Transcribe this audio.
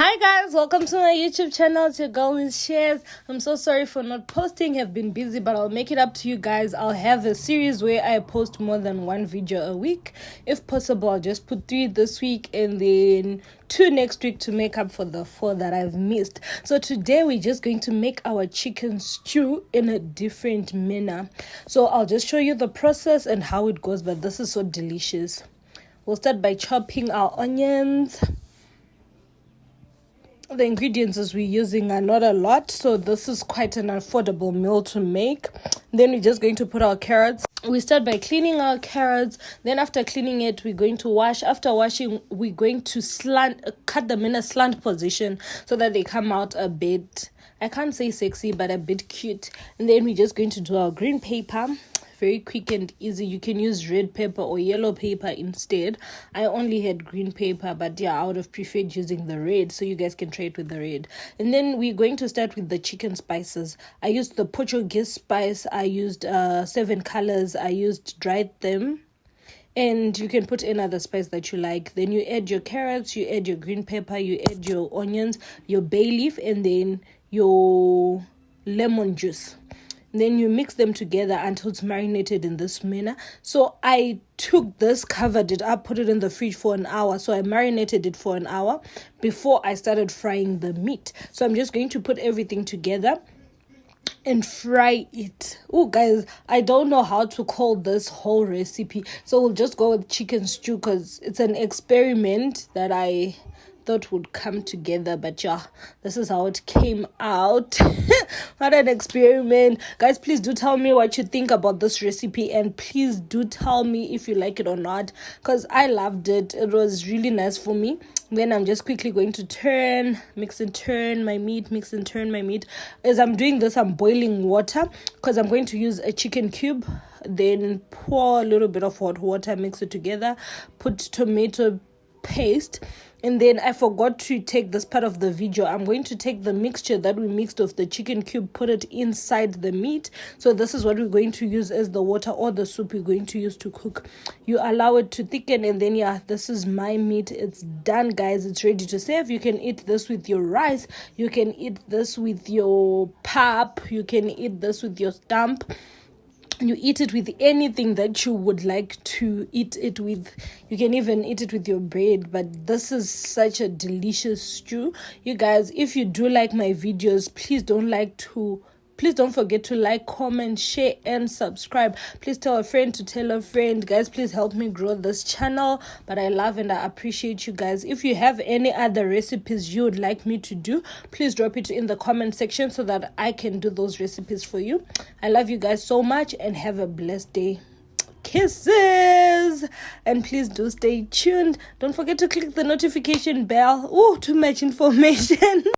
Hi guys, welcome to my YouTube channel. It's your girl Miss Shares. I'm so sorry for not posting. Have been busy, but I'll make it up to you guys. I'll have a series where I post more than one video a week. If possible, I'll just put 3 this week and then 2 next week to make up for the 4 that I've missed. So today we're just going to make our chicken stew in a different manner. So I'll just show you the process and how it goes, but this is so delicious. We'll start by chopping our onions. The ingredients we're using are not a lot, so this is quite an affordable meal to make. Then we're just going to put our carrots. We start by cleaning our carrots. Then after cleaning it, we're going to wash. After washing, we're going to cut them in a slant position so that they come out a bit, I can't say sexy, but a bit cute. And then we're just going to do our green paper. Very quick and easy. You can use red pepper or yellow pepper instead. I only had green pepper, but yeah, I would have preferred using the red, so you guys can try it with the red. And then we're going to start with the chicken spices. I used the Portuguese spice. I used 7 colors. I used dried thyme. And you can put any other spice that you like. Then you add your carrots, you add your green pepper, you add your onions, your bay leaf, and then your lemon juice. Then you mix them together until it's marinated in this manner. So I took this, covered it up, put it in the fridge for an hour. So I marinated it for an hour before I started frying the meat. So I'm just going to put everything together and fry it. Oh guys, I don't know how to call this whole recipe, so we'll just go with chicken stew because it's an experiment that I thought would come together. But yeah, this is how it came out. What an experiment. Guys, please do tell me what you think about this recipe, and please do tell me if you like it or not, because I loved it. It was really nice for me. Then I'm just quickly going to mix and turn my meat. As I'm doing this, I'm boiling water because I'm going to use a chicken cube. Then pour a little bit of hot water, mix it together, put tomato paste. And then I forgot to take this part of the video. I'm going to take the mixture that we mixed of the chicken cube, put it inside the meat. So this is what we're going to use as the water or the soup we're going to use to cook. You allow it to thicken, and then yeah, this is my meat. It's done, guys. It's ready to serve. You can eat this with your rice. You can eat this with your pap. You can eat this with your stump. You eat it with anything that you would like to eat it with. You can even eat it with your bread. But this is such a delicious stew. You guys, if you do like my videos, please don't forget to like, comment, share, and subscribe. Please tell a friend to tell a friend. Guys, please help me grow this channel. But I love and I appreciate you guys. If you have any other recipes you would like me to do, please drop it in the comment section so that I can do those recipes for you. I love you guys so much and have a blessed day. Kisses, and please do stay tuned. Don't forget to click the notification bell. Oh, too much information.